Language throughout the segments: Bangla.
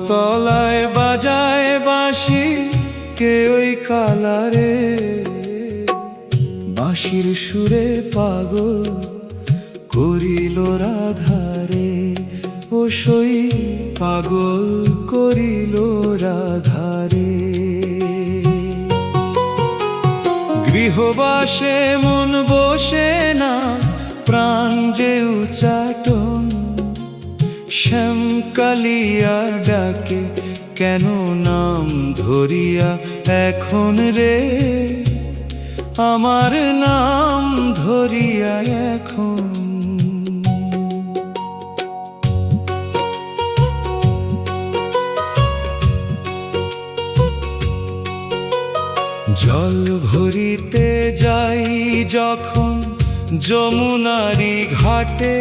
তলায় বাজায় বাঁশি কে ওই কালারে, বাঁশির সুরে পাগল করিল রাধারে, ও সই পাগল করিল রাধারে। গৃহবাসে মন বসে না, প্রাণ যে উচাটন, শ্যামকালিয়া ডাকে কেন নাম ধরিয়া এখন রে, আমার নাম ধরিয়া এখন। জল ভরিতে যাই যখন যমুনারি ঘাটে,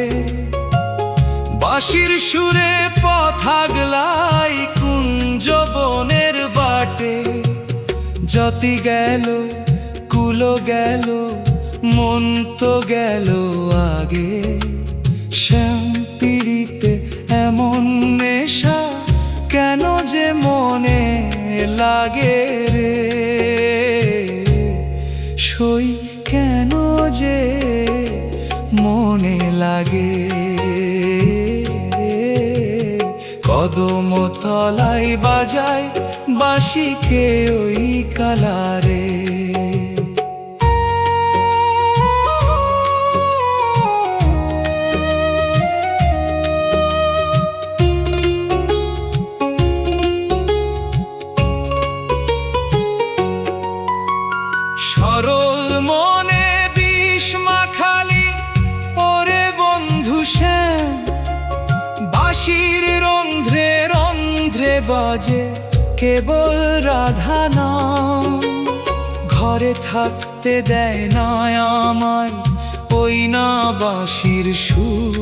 বাঁশির সুরে পথ আগলাই কুঞ্জ বনের বাটে। যতি গেল কুলো গেল মন তো গেল আগে, শ্যাম পিড়িতে এমন নেশা কেন যে মনে লাগে রে, সই কেন যে মনে লাগে। কদম তলায় বাজায় বাঁশি কে ওই কালারে, সরল মনে বিষ মাখালি ওরে বন্ধু শ্যাম, বাঁশির রন্ধ্রে রন্ধ্রে বাজে কেবল রাধা নাম। ঘরে থাকতে দেয় না আমায় ওই না বাঁশির সুর,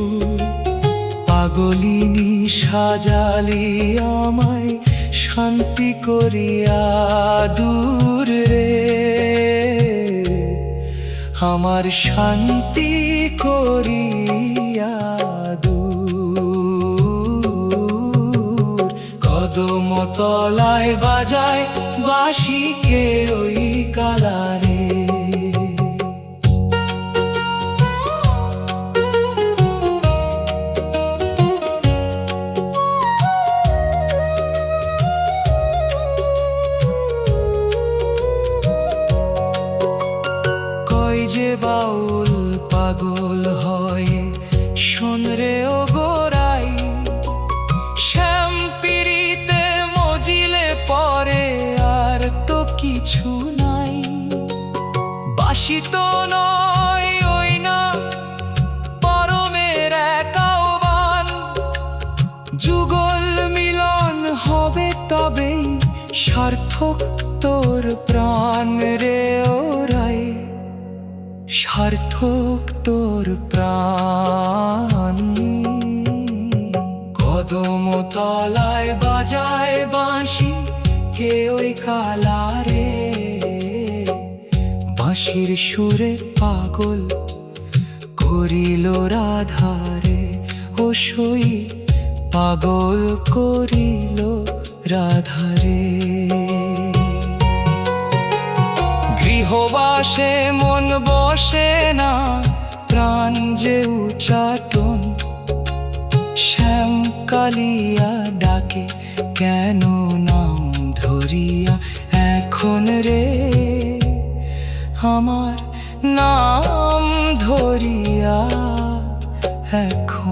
পাগলিনী সাজালি আমায় শান্তি করিয়া দূর রে, আমার শান্তি করিয়া দূর। কদম তলায় বাজায় বাঁশি কে ওই কালারে, যে বাউল পাগল হয় শোন রে ও গোরাই, শ্যাম পিড়িতে মজিলে পরে আর তো কিছু নাই। বাঁশি তো নয় ওই না পরমের এক আহ্বান, যুগল মিলন হবে তবেই সার্থক তোর প্রাণ রে ওরাই, সার্থক তোর প্রাণ। কদম তলায় বাজায় বাঁশি কে ওই কালারে, বাঁশির সুরে পাগল করিল রাধারে, ও সই পাগল করিল রাধারে। গৃহবাসে মন বসে না, প্রাণ যে উচাটন, শ্যামকালিয়া ডাকে কেন নাম ধরিয়া এখন রে, আমার নাম ধরিয়া এখন।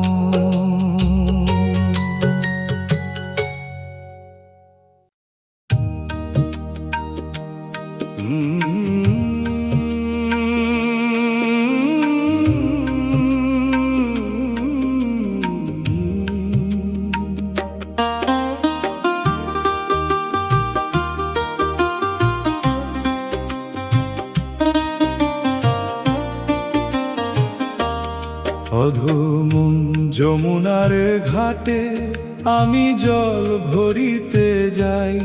অধমন যমুনার ঘাটে আমি জল ভরিতে যাই,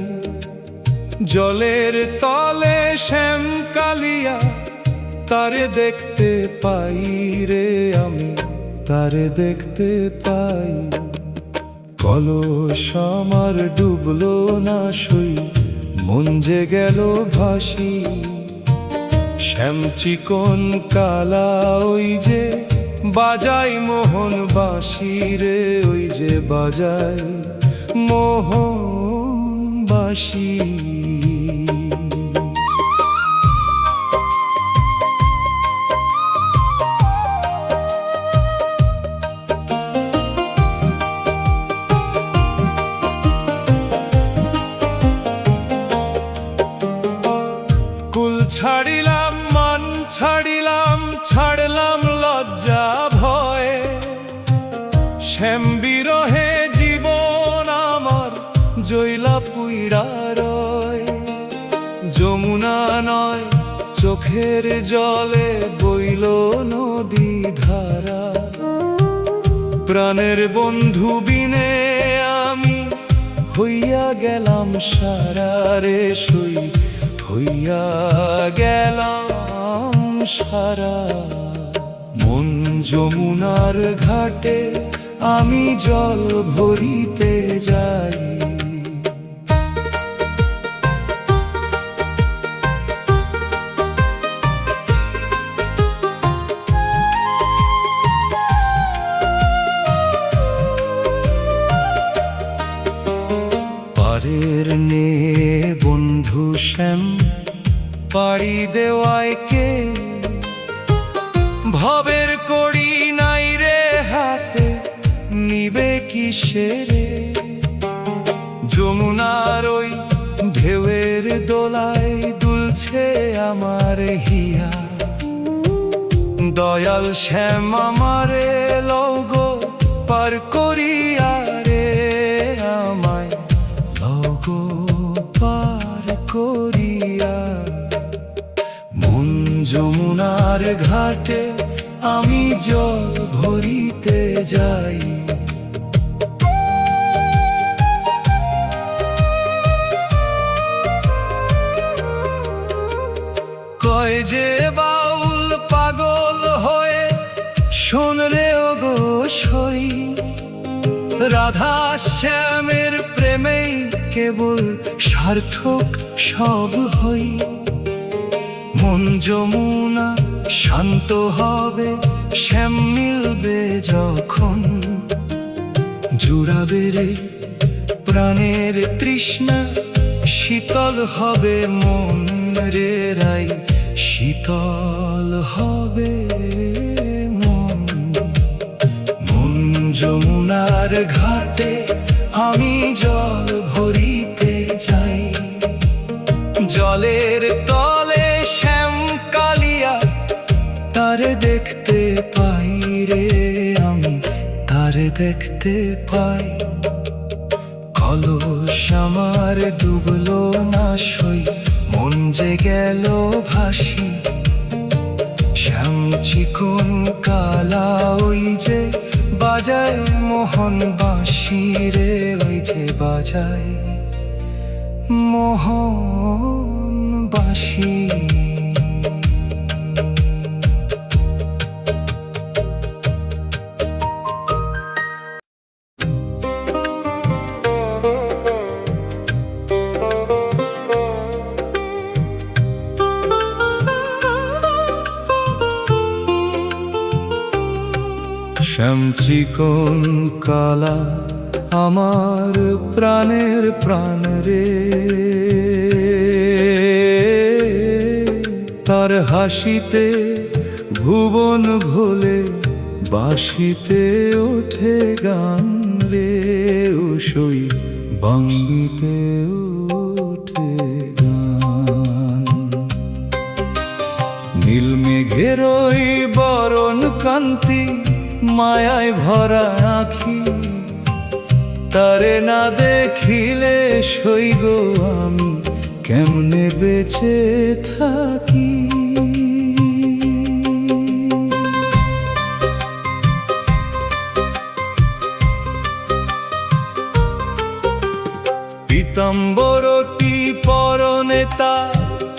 জলের তলে শ্যামকালিয়া তারে দেখতে পাই রে, আমি তারে দেখতে পাই। কলস আমার ডুবলো না সই, মন যে গেল ভাসি। শ্যামচিকন কালা ওই যে বাজাই মোহন বাঁশি রে, ওই যে বাজাই মোহন বাঁশি। কুল ছাড়িলাম মান ছাড়িলাম, ছাড়লাম লজ্জা ভয়। শ্যাম বিরহে জীবন আমার জৈলা পুইড়া রয়। যমুনা নয় চোখের জলে বইল নদী ধারা, প্রাণের বন্ধু বিনে আমি হইয়া গেলাম সারা রে সই, হইয়া গেলাম সারা। মন যমুনার ঘাটে আমি জল ভরিতে যাই। পারের নে বন্ধু শ্যাম পাড়ি দেওয়ায় কে, ভবের কড়ি নাই রে হাতে নিবে কিসেরে। যমুনার ওই ঢেউয়ের দোলায় দুলছে আমার হিয়া, দয়াল শ্যাম আমারে লওগো পার করিয়া রে, আমায় লওগো পার করিয়া। মন যমুনার ঘাটে আমি জল ভরিতে যাই। কয় যে বাউল পাগল হয়ে শোন রে ওগো সই, রাধা শ্যামের প্রেমেই কেবল সার্থক সব হই। মন যমুনা শান্ত হবে শ্যাম মিলবে যখন, জুড়াবে রে প্রাণের তৃষ্ণা, শীতল হবে মন রে রাই, শীতল হবে মন। মন যমুনার ঘাটে আমি জল ভরিতে যাই। জলের তলে শ্যাম কালিয়া তারে দেখতে পাই রে, আমি তারে দেখতে পাই। কলস আমার ডুবলো না সই, মন যে গেল ভাসি। শ্যাম চিকন কালা ওই যে বাজায় মোহন বাঁশি রে, ওই যে বাজায় মোহন বাঁশি। শ্যাম চিকন কালা আমার প্রাণের প্রাণ রে, তার হাসিতে ভুবন ভোলে বাঁশিতে ওঠে গান রে, উষই বাঙ্গিতে ওঠে গান। নীল মেঘের ওই বরণ কান্তি মায়ায় ভরা আঁখি, তারে না দেখিলে সইগ আমি কেমনে বেঁচে থাকি। পীতাম্বরটি পরনে তার,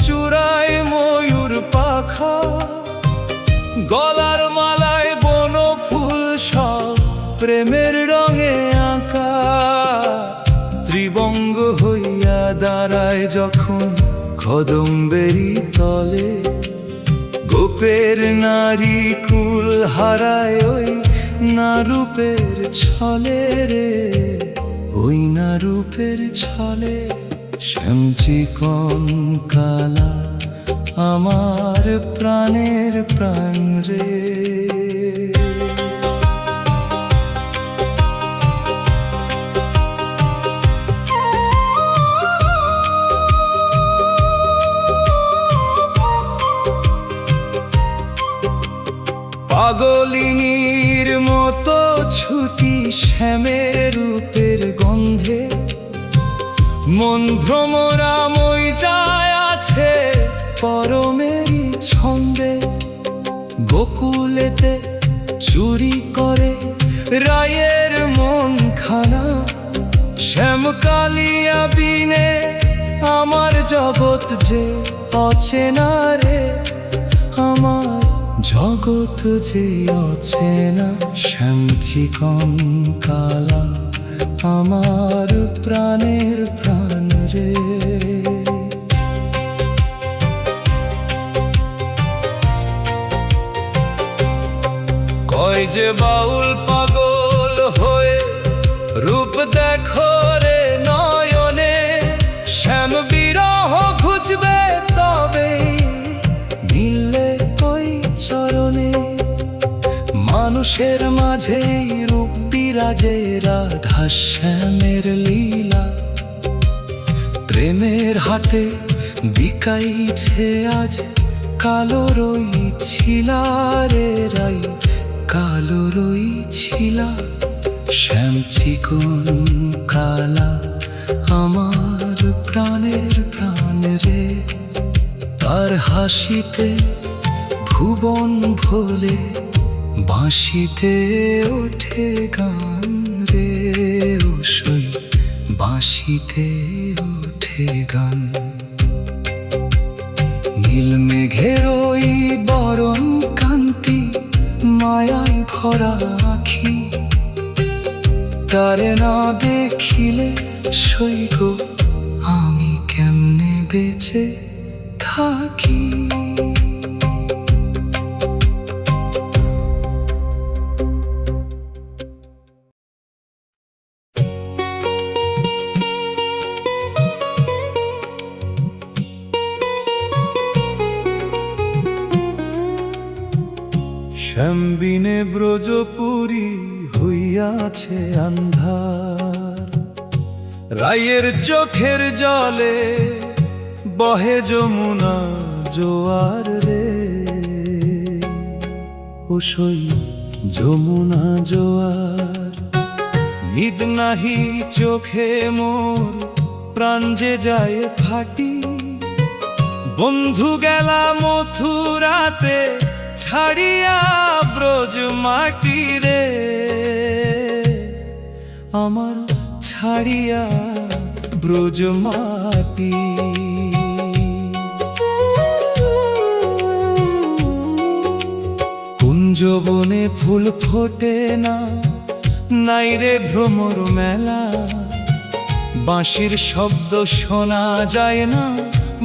চূড়ায় ময়ূর পাখা, গলার মালায় বন ফুল সব প্রেমের রঙে আঁকা। হইয়া দাঁড়ায় যখন কদম্বেরি তলে, গোপের নারী কুল হারায় ওই না রূপের ছলে রে, ওই না রূপের ছলে। শ্যামচিকন কালা আমার প্রাণের প্রাণ রে। পাগলিনীর মতো ছুটি শ্যামের রূপের গন্ধে, মন ভ্রমরাময় যায় আছে পরমেরই ছন্দে। গোকুলেতে চুরি করে রায়ের মন খানা, শ্যামকালিয়া বিনে আমার জগৎ যে অচেনা রে, আমার জগৎ যে অচেনা। শ্যামচিকন কালা আমার প্রাণের প্রাণ রে। কয় যে বাউল পাগল হয়ে রূপ দেখো রে নয়নে, শ্যাম বিরহ খুঁজবে তবে মিললে ওই চরণে। মানুষের মাঝে রূপ বিরাজে রাধা শ্যামের লীলা, প্রেমের হাটে বিকাইছে আজ কালো রই ছিলা রে রাই, কালো রই ছিলা। শ্যামচিকন কালা আমার প্রাণের প্রাণ রে, তার হাসিতে ভুবন ভোলে, বাঁশিতে ওঠে গান রে, ওই বাঁশিতে ওঠে গান। নীল মেঘের ওই বরণ কান্তি, মায়ায় ভরা আখি, তারে না দেখিলে সইগ আমি কেমনে বেঁচে থাকি। শ্যামবিনে ব্রজপুরী হইয়াছে আন্ধার, রায়ের চোখের জলে বহে যমুনা জোয়ার রে, ওসই যমুনা জোয়ার। নিদ নাহি চোখে মোর প্রাণ যে যায় ফাটি, বন্ধু গেলা মথুরাতে ছাড়িয়া ব্রজ মাটি রে, আমার ছাড়িয়া ব্রজ মাটি। কুঞ্জবনে ফুল ফোটে না, নাই রে ভ্রমর মেলা, বাঁশির শব্দ শোনা যায় না,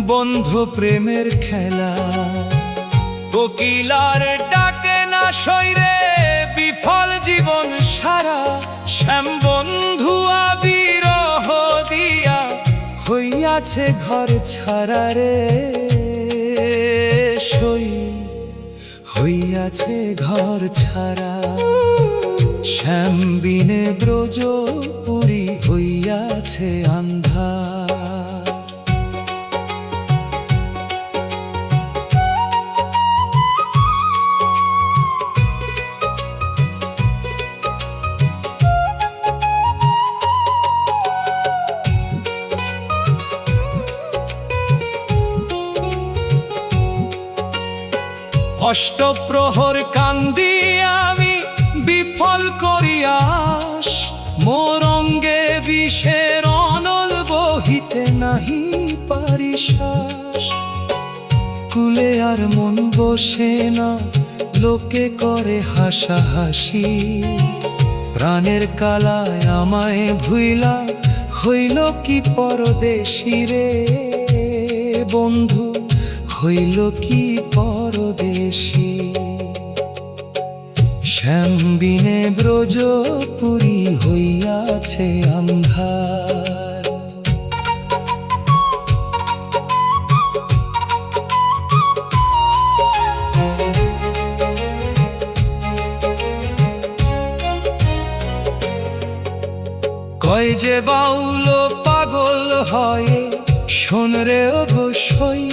বন্ধ প্রেমের খেলা। কোকিলার ডাকে না সইরে বিফল জীবন সারা, শ্যাম বন্ধু বিরহ দিয়া হইয়াছে ঘর ছাড়া রে, সই হইয়াছে ঘর ছাড়া। শ্যাম বিনে ব্রজপুরী হইয়াছে আন্ধার। অষ্টপ্রহর কান্দি আমি বিফল করিয়াস, মোর অঙ্গে বিষের অনল বহিতে নাহি পারি শ্বাস। কুলে আর মন বসে না, লোকে করে হাসাহাসি, প্রাণের কালায় আমায় ভুইলা হইল কি পরদেশী রে বন্ধু, হইল কি পরদেশী। শ্যামবিনে ব্রজপুরী হইয়াছে আন্ধার। কয় যে বাউল পাগল হয় শোন রে অবশ্যই,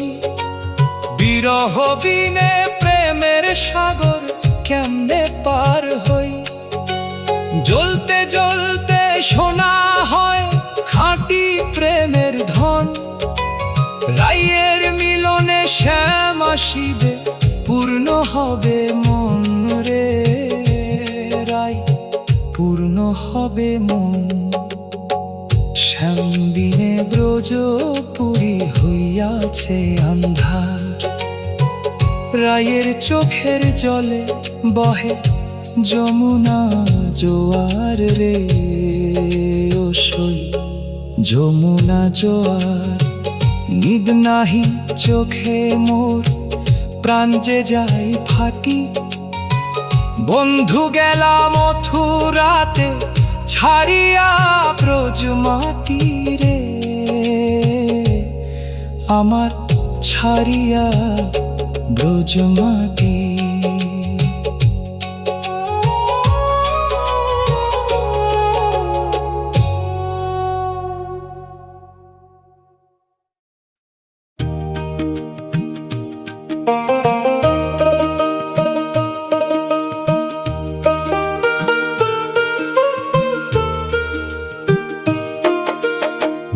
বিরহ বিনে প্রেমের সাগর কেমনে পার হই। জ্বলতে জ্বলতে শোনা হয় খাঁটি প্রেমের ধন, রাইয়ের মিলনে শ্যাম আসিবে পূর্ণ হবে মন রে রাই, পূর্ণ হবে মন। শ্যামবিনে ব্রজপুরী হইয়াছে আন্ধার। রায়ের চোখের জলে বহে যমুনা জোয়ার রে ও সই, যমুনা জোয়ার। নিদ নাহি চোখে মোর প্রাণ যে যায় ফাটি, বন্ধু গেলা মথুরাতে ছাড়িয়া ব্রজ মাটি রে আমার, ছাড়িয়া ব্রজ মাটি।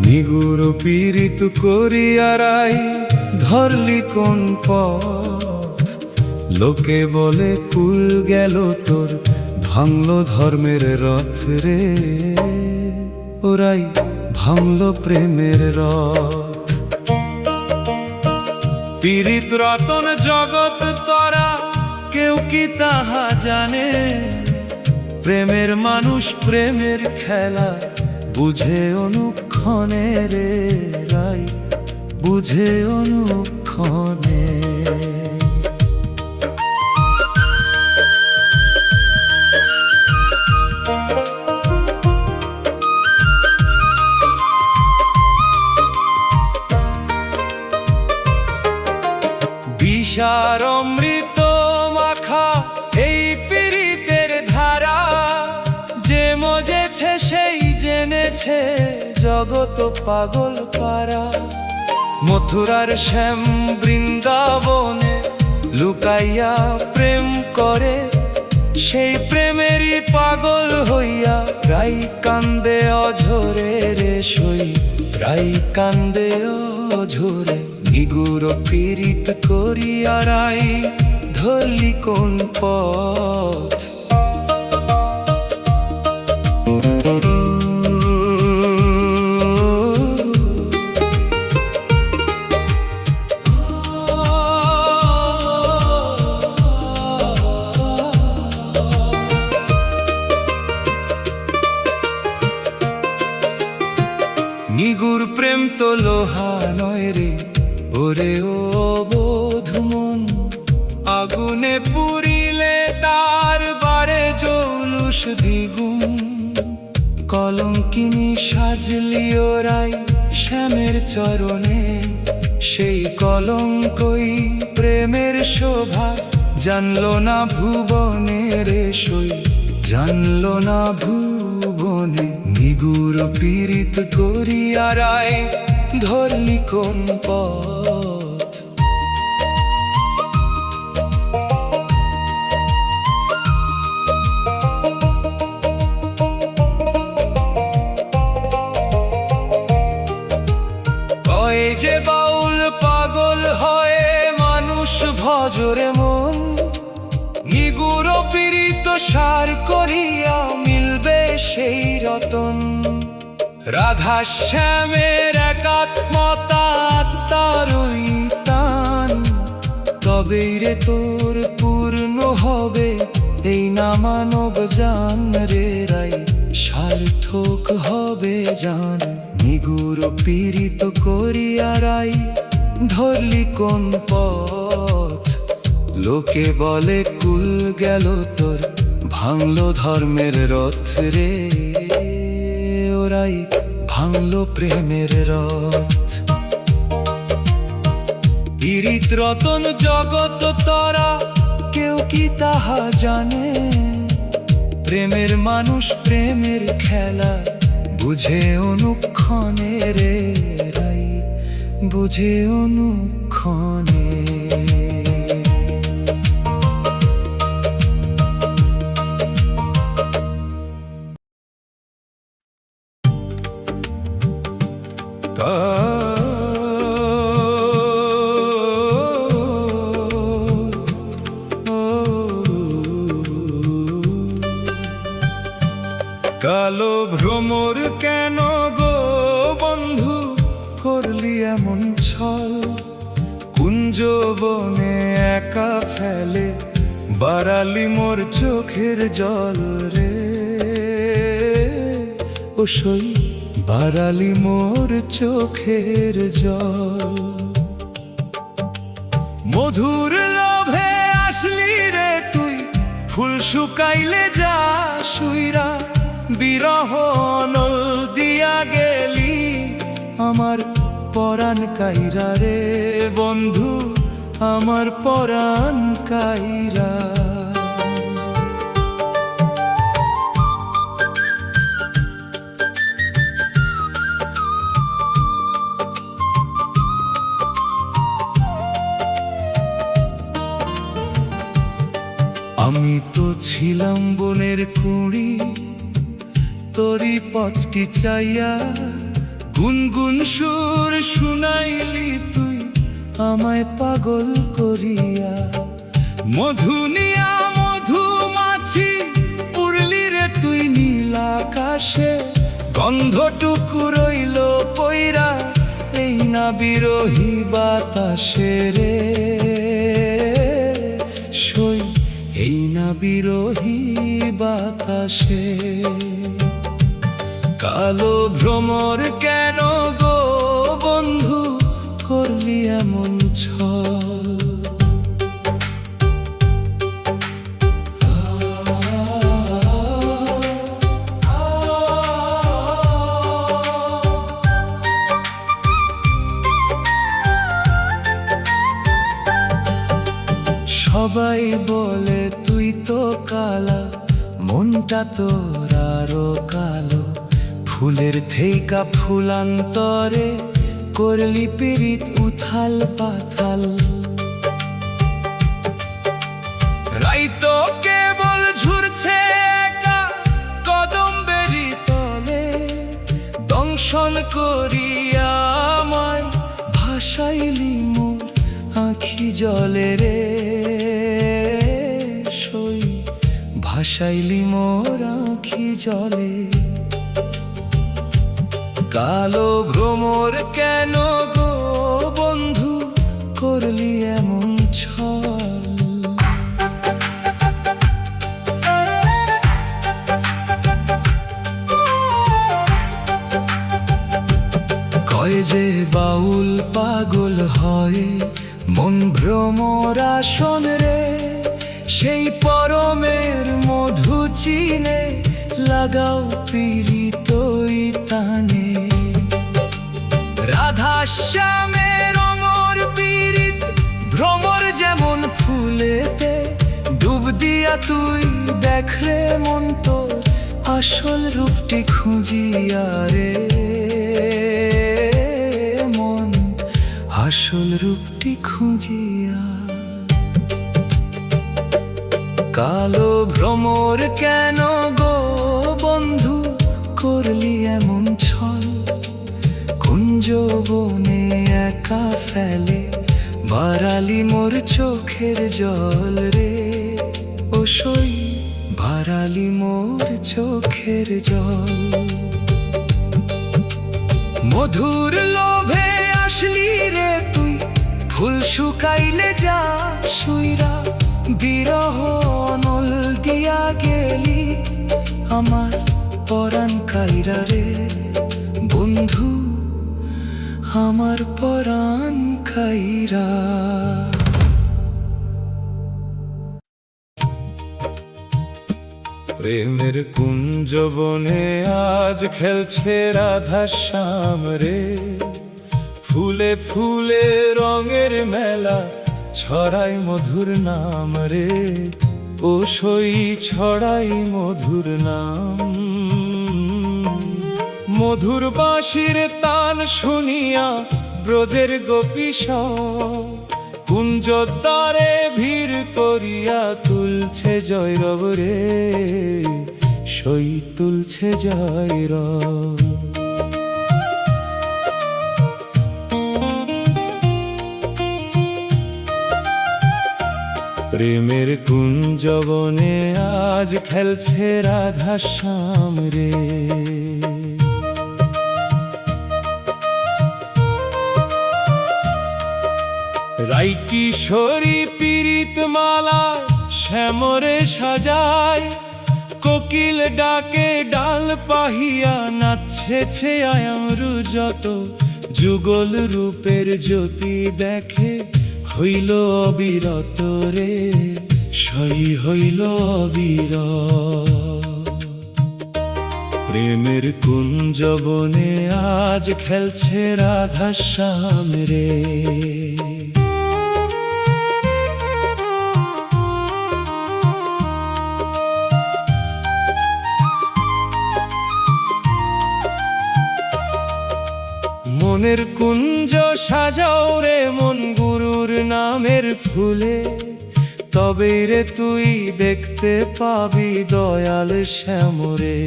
নিগুর পীড়িত করিয়ারাই ধরলি কোন পথ, লোকে বলে কুল গেল তোর ভাঙল ধর্মের রথ রে, ওরাই ভাঙল প্রেমের রথ। পীড়িত রতন জগৎ তরা কেউ কি তাহা জানে, প্রেমের মানুষ প্রেমের খেলা বুঝে অনুক্ষণে রে রাই, বুঝে অনুক্ষণে। বিষার অমৃত মাখা এই পীড়িতের ধারা, যে মজেছে সেই জেনেছে জগৎ পাগল পারা। মথুরার শ্যাম বৃন্দাবনে লুকাইয়া প্রেম করে, সেই প্রেমেরই পাগল হইয়া রাই কান্দে অঝরে রে সই, রাই কান্দে অঝরে। নিগুর পীড়িত করিয়া রাই ধরলি কোন পথ, নিগুর প্রেম তো লোহা নয় রে ওরে ও অবোধ মন, আগুনে পুরিলে তার বারে জৌলুস দ্বিগুণ। কলঙ্কিনী সাজলি ওরাই শ্যামের চরণে, সেই কলঙ্কই প্রেমের শোভা জানলো না ভুবনে রে সই, জানলো না ভুবনে। নিগুর পীড়িত করিয়া রাই ধরলি কোন পথ, কয় যে বাউল পাগল হয় মানুষ ভজরে মন, নিগুর পীড়িত সার করিয়া মিলবে সেই রতন। রাধা শ্যামের একাত্মতা আত্মারই টান, তবেই রে তোর পূর্ণ হবে এই না মানব জান রে রাই, সার্থক হবে জান। গুরু পীড়িত করিয়ারাই ধরলি কোন পথ? লোকে বলে কুল গেল তোর, ভাঙলো ধর্মের রথ রে, ওরাই ভাঙলো প্রেমের রথ। পীড়িত রতন জগত তরা, কেউ কি তাহা জানে? প্রেমের মানুষ প্রেমের খেলা বুঝে অনুক্ষণে রে রাই, বুঝে অনুক্ষণে। কালো ভ্রমর কেন গো বন্ধু করলি এমন ছল? কুঞ্জ বনে একা ফেলে বাড়ালি মোর চোখের জল রে, ও সই বাড়ালি মোর চোখের জল। মধুর লোভে আসলি রে তুই, ফুল শুকাইলে যা শুইরা, বিরহ নল দিয়া গেলি আমার পরাণ কাইরা রে বন্ধু, আমার পরাণ কাইরা। আমি তো ছিলাম বনের কুঁড়ি, তোরি পথটি চাইয়া গুনগুন সুর শুনাইলি তুই আমায় পাগল করিয়া। মধুনিয়া মধুমাছি উড়লি রে তুই নীল আকাশে, গন্ধটুকু রইল পইরা এই না বিরহী বাতাসে রে, সই এই না বিরহী বাতাসে। কালো ভ্রমর কেন গো বন্ধু করলি এমন ছল? সবাই বলে তুই তো কালা, মনটা তোর আরো কালো। ফুলের থেইকা ফুলান্তরে করলি পীড়িত উথাল পাথাল। রাইতো কেবল ঝুরছে একা কদম বেরি তলে, দংশন করিয়া আমায় ভাসাইলি মোর আঁখি জলে রে, সই ভাসাইলি মোর আঁখি জলে। কালো ভ্রমর কেন গো বন্ধু করলি এমন ছল? কয় যে বাউল পাগল হয় মন ভ্রমর আসন রে, সেই পরমের মধু চিনে লাগাও পীড়িতই তানে। রাধা শ্যামের অমর পীড়িত ভ্রমর যেমন ফুলেতে, ডুব দিয়া তুই দেখরে মন তোর আসল রূপটি খুঁজিয়া রে, মন আসল রূপটি খুঁজিয়া। কালো ভ্রমর কেন গো বন্ধু করলি এমন ছল? কুঞ্জ বনে একা ফেলে বাড়ালি মোর চোখের জল রে, ও সই বাড়ালি মোর চোখের জল। মধুর লোভে আসলি রে তুই, ফুল শুকাইলে যা শুইরা, বিরহ নল দিয়া গেলি আমার পরাণ কাইরা রে বন্ধু। আমার পরাণ খাইরা। প্রেমের কুঞ্জ বনে আজ খেলছে রাধা শ্যাম রে, ফুলে ফুলে রঙের মেলা ছড়াই মধুর নাম রে, ও সই ছড়াই মধুর নাম। মধুর বাঁশির তান শুনিয়া ব্রজের গোপী সব কুঞ্জদ্বারে ভিড় করিয়া তুলছে জয়রব রে, সই তুলছে জয়রব। প্রেমের কুঞ্জ বনে আজ খেলছে রাধা শ্যাম রে। রাই কিশোরী পীড়িত মালা শ্যামরে সাজায়, কোকিল ডাকে ডাল পাহিয়া নাচছে আয়ামরু যত, যুগল রূপের জ্যোতি দেখে হইল অবিরত রে, সই হইল অবিরত। প্রেমের কুঞ্জ বনে আজ খেলছে রাধা শ্যাম রে। মনের কুঞ্জ সাজাও রে মন গুরুর নামের ফুলে, তবেই রে তুই দেখতে পাবি দয়াল শ্যামরে।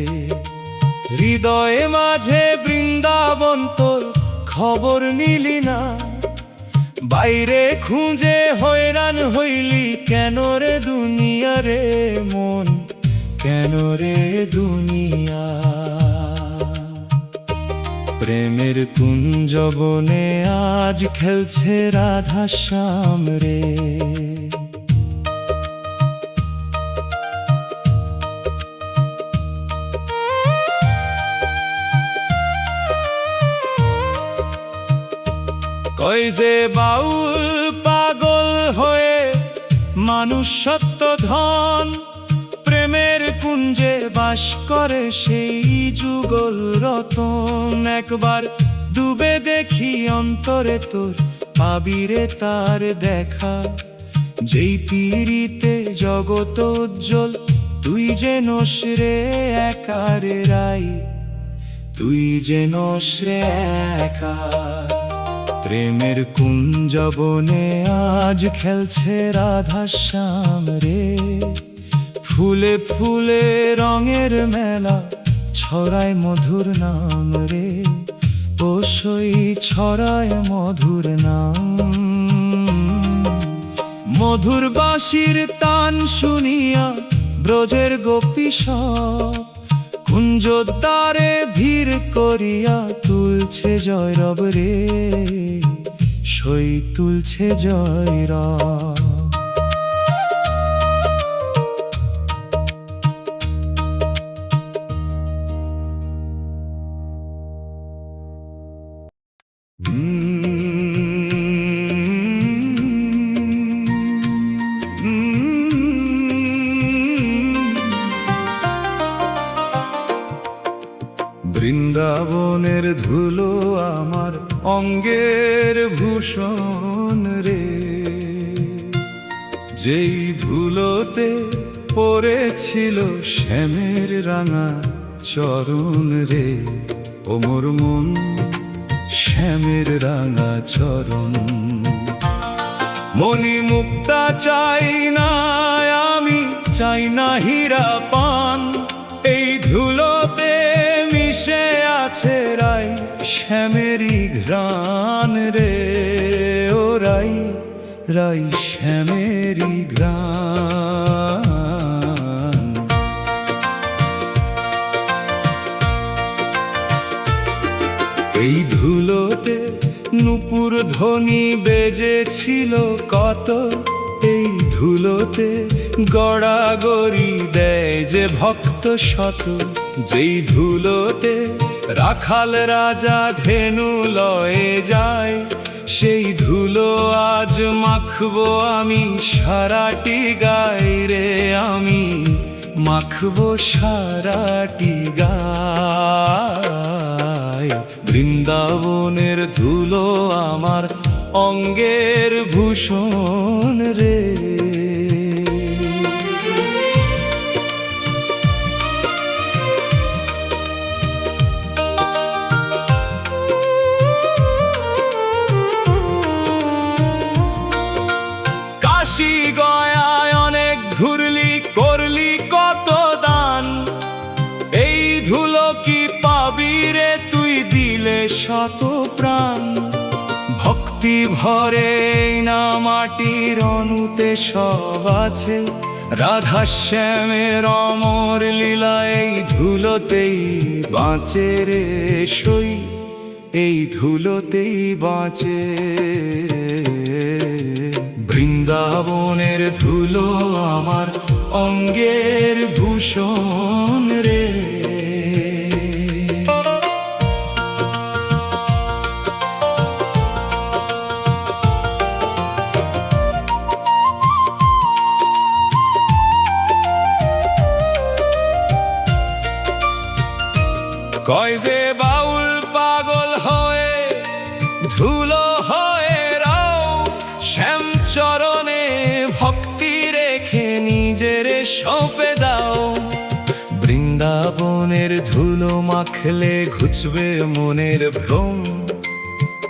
হৃদয়ে মাঝে বৃন্দাবন তোর খবর নিলি না, বাইরে খুঁজে হয়রান হইলি কেন রে দুনিয়া রে মন, কেন রে দুনিয়া। প্রেমের কুঞ্জ বনে আজ খেলছে রাধা শ্যাম রে। কই যে বাউল পাগল হয়ে মানুষ সত্য ধন, প্রেমের কুঞ্জে বাস করে সেই যুগল রতন। একবার ডুবে দেখি অন্তরে তোর, পাবি রে তার দেখা, যেই পীড়িতে জগত উজ্জ্বল তুই যেন রে একার রাই, তুই যেন রে একা। প্রেমের কুঞ্জ বনে আজ খেলছে রাধা শ্যাম রে, ফুলে ফুলে রঙের মেলা ছড়ায় মধুর নাম রে, ও সই ছড়ায় মধুর নাম। মধুর বাঁশির তান শুনিয়া ব্রজের গোপী সব কুঞ্জদ্বারে ভিড় করিয়া তুলছে জয়রব রে, সই তুলছে জয়রব। বৃন্দাবনের ধুলো আমার অঙ্গের ভূষণ রে, যেই ধুলোতে পড়েছিল শ্যামের রাঙা চরণ রে, ও মোর মন শ্যামের রাঙা চরণ। মণি মুক্তা চাই না আমি, চাই না হীরা পান, এই ধুলোতে মিশে আছে রাই শ্যামেরই ঘ্রাণ রে, ও রাই রাই শ্যামেরই ঘ্রাণ। এই ধুলোতে নূপুর ধ্বনি বেজেছিল কত, এই ধুলোতে গড়াগড়ি দেয় যে ভক্ত শত, যেই ধুলোতে রাখাল রাজা ধেনু লয়ে যায়, সেই ধুলো আজ মাখবো আমি সারাটি গায়ে রে, আমি মাখবো সারাটি গায়ে। বৃন্দাবনের ধুলো আমার অঙ্গের ভূষণ রে। কাশী গয়ায় অনেক ঘুরলি, করলি কত দান, এই ধুলো কি পাবি রে তুই দিলে শত প্রাণ। ভক্তি ভরে না মাটির অনুতে সব আছে, রাধা শ্যামের অমর লীলা এই ধুলোতেই বাঁচে রে সই, এই ধুলোতেই বাঁচে। বৃন্দাবনের ধুলো আমার অঙ্গের ভূষণ রে। কয় যে বাউল পাগল হয়ে ধুলো হয়ে রাও, শ্যাম চরণে ভক্তি রেখে নিজের সঁপে দাও। বৃন্দাবনের ধুলো মাখলে ঘুচবে মনের ভ্রম,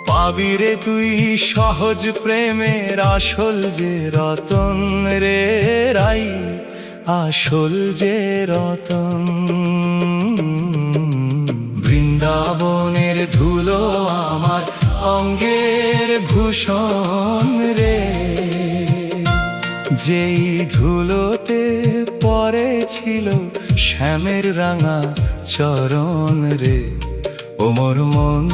পাবি রে তুই সহজ প্রেমের আসল যে রতন রে রাই, আসল যে রতন। বৃন্দাবনের ধুলো আমার অঙ্গের ভূষণ রে, যেই ধুলোতে পড়েছিল শ্যামের রাঙা চরণ রে, ও মোর মন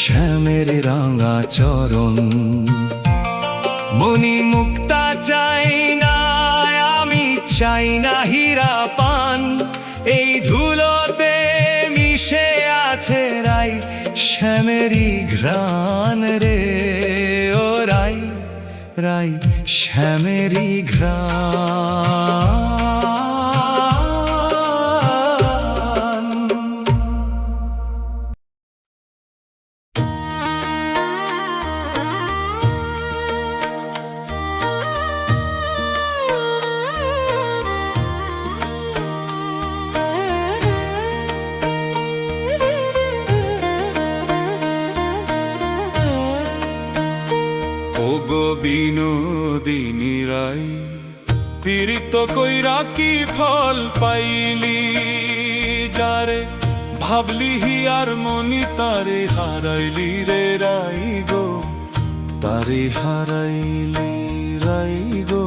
শ্যামের রাঙা চরণ। মণি মুক্তা চাই না আমি, চাই না হীরা পান, এই ধুলোতে মিশে আছে রাই শ্যামেরই ঘ্রাণ রে, ও রাই রাই শ্যামেরই ঘ্রাণ। ও গো বিনোদিনী রাই, পীড়িত কইরা কি ফল পাইলি, যারে ভাবলি হিয়ার মনি তারে হারাইলি রে রাই গো, তারে হারাইলি রাই গো,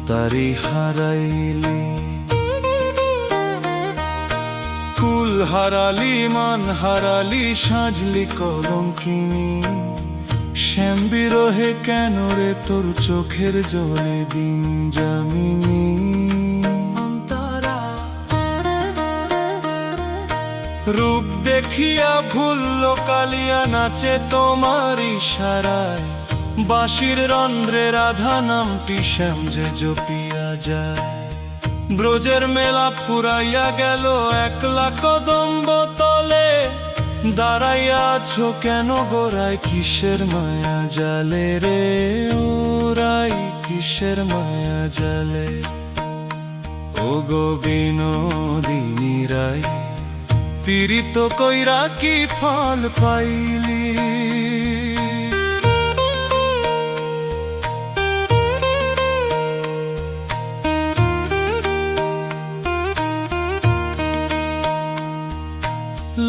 তারে হারাইলি। কুল হারালি মান হারালি সাজলি কলঙ্কিনী, শ্যাম বিরহে কেন রে তোর চোখের জলে দিন যামিনী। রূপ দেখিয়া ভুলল কালিয়া নাচে তোমার ইশারায়, বাঁশির রন্ধ্রে রাধা নামটি শ্যাম যে জপিয়া যায়। ব্রজের মেলা ফুরাইয়া গেল একলা কদম্ব তলে, দাঁড়াইয়া আছো কেন গোরাই কিসের মায়া জালে রে, ও রাই কিসের মায়া জালে। ও গো বিনোদিনী রাই, পীড়িত কইরা কি ফল পাইলি।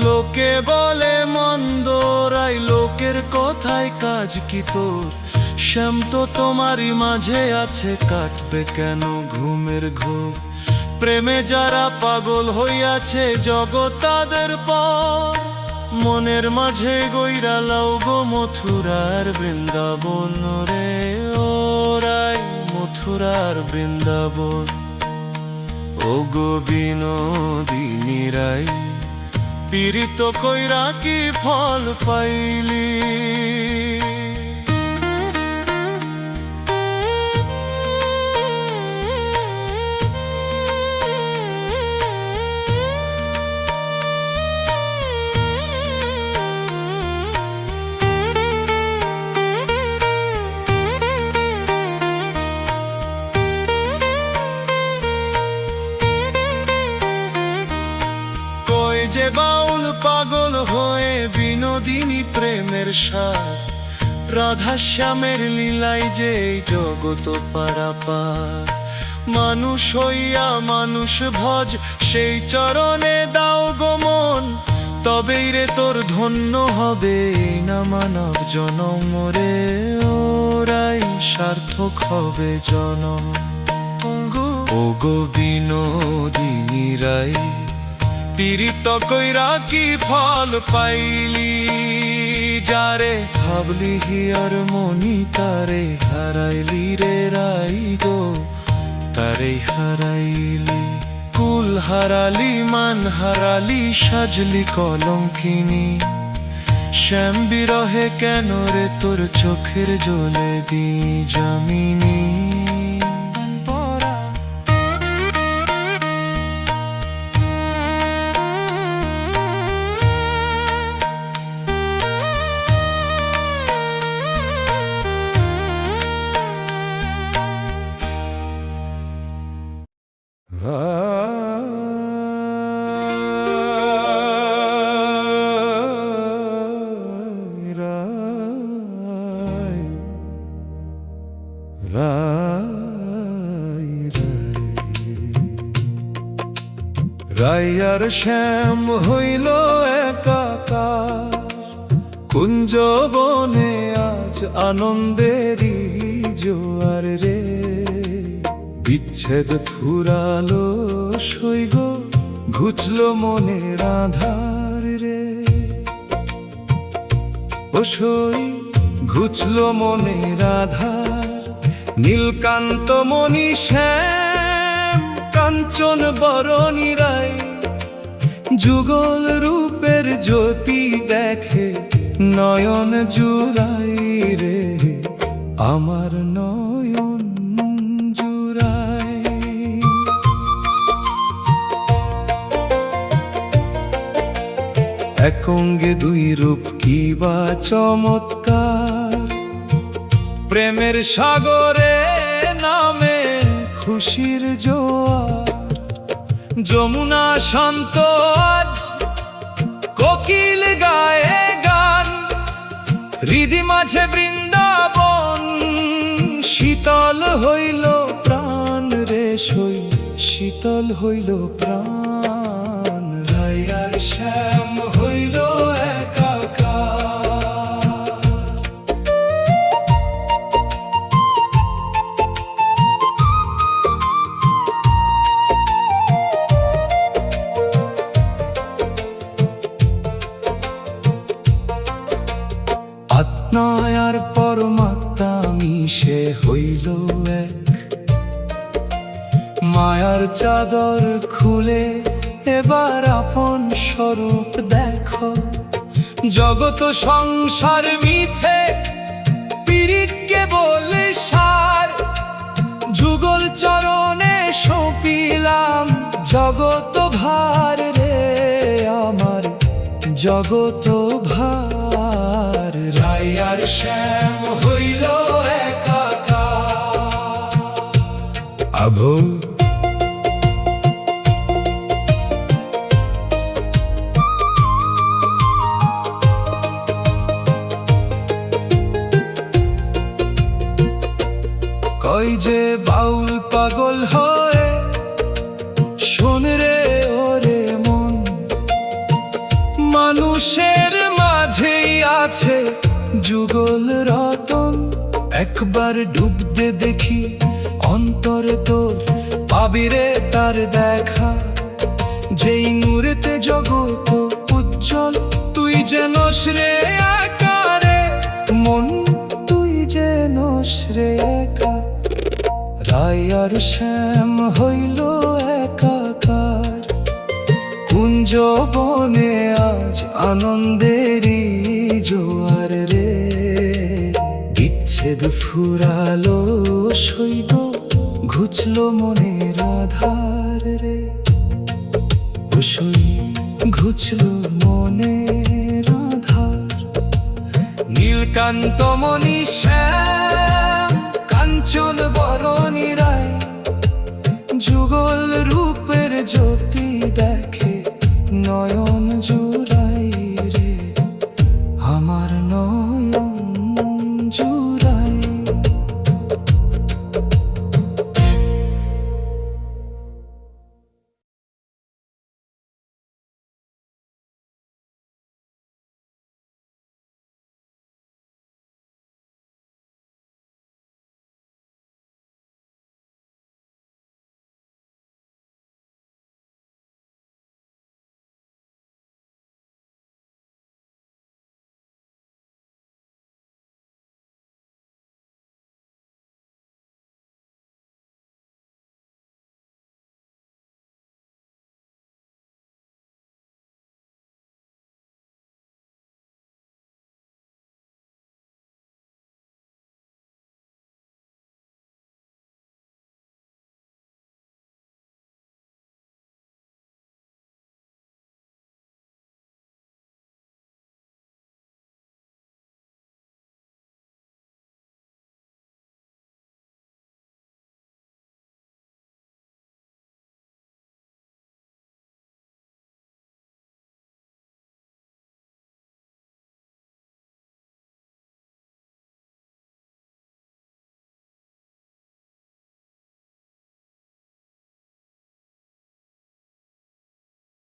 লোকে বলে মন্দ রাই, লোকের কথায় কাজ কি তোর, শ্যাম তো তোমারই মাঝে আছে, কাটবে কেন ঘুমের ঘোর। প্রেমে যারা পাগল হইয়াছে জগৎ তাদের পর, মনের মাঝে গইরা লাও গো মথুরার বৃন্দাবন রে, ও রাই মথুরার বৃন্দাবন। ও ওগো বিনোদিনী রাই, পীড়িত কইরা কি ফল পাইলি? যে বাউল পাগল হয়ে বিনোদিনী প্রেমের সার, রাধা শ্যামের লীলাই যে এই জগত পারাপার। মানুষ হইয়া মানুষ ভজ, সেই চরণে দাও গো মন, তবেই রে তোর ধন্য হবে না মানব জনম রে। ওরাই সার্থক হবে জনম। ওগো বিনোদিনী রাই, পীড়িত কইরা কি ফল পাইলি? যারে ভাবলি হিয়ার মনি, তারে হারাইলি রে রাই গো, তারে হারাইলি। কুল হারালি, মান হারালি, সাজলি কলঙ্কিনী। শ্যাম বিরহে কেন রে তোর চোখের জলে দি জামিনী? রাই আর শ্যাম হইল একাকার, কুঞ্জ বনে আজ আনন্দেরই জোয়ার রে। বিচ্ছেদ ফুরালো সইগ, ঘুচলো মনের আধার রে। ও সই ঘুচলো মনের আধার, নীলকান্ত মণি শ্যাম কাঞ্চন বরণী রাই। যুগল রূপের জ্যোতি দেখে নয়ন জুড়াই রে, আমার নয়ন জুড়াই। এক অঙ্গে দুই রূপ কি বা চমৎকার, প্রেমের সাগরে নামে খুশির জোয়ার। যমুনা শান্ত আজ কোকিল গায়ে গান, হৃদি মাঝে বৃন্দাবন শীতল হইল প্রাণ রে। সই শীতল হইল প্রাণ, রাই আর শ্যাম হইল একাকার। আত্মা আর পরমাত্মা মিশে হইল এক, মায়ার চাদর খুলে এবার আপন স্বরূপ দেখো। জগত সংসার মিছে, পীড়িতকে বলে সার। যুগল চরণে সঁপিলাম জগত ভার রে, আমার জগত ভার। রাই আর শ্যাম হইল একাকার। আভো কই যে বাউল পাগল হয়ে শোন রে ওরে মন, মানুষের মাঝেই আছে যুগল রতন। একবার ডুব দে দেখি অন্তরে তোর, পাবি রে তার দেখা। যেই নূরেতে জগত উজ্জ্বল, তুই যেন রে একা রে মন, তুই যেন রে একা। রাই আর শ্যাম হইল একা। আনন্দেরই জোয়ার রে, বিচ্ছেদ ফুরালো শৈব, ঘুচলো মনের আধার রে, ঘুচলো মনের আধার। নীলকান্ত মণি শ্যাম কাঞ্চন বরণী রায়, যুগল রূপের জ্যোতি দেখে নয়ন জুড়াই রে, আমার নয়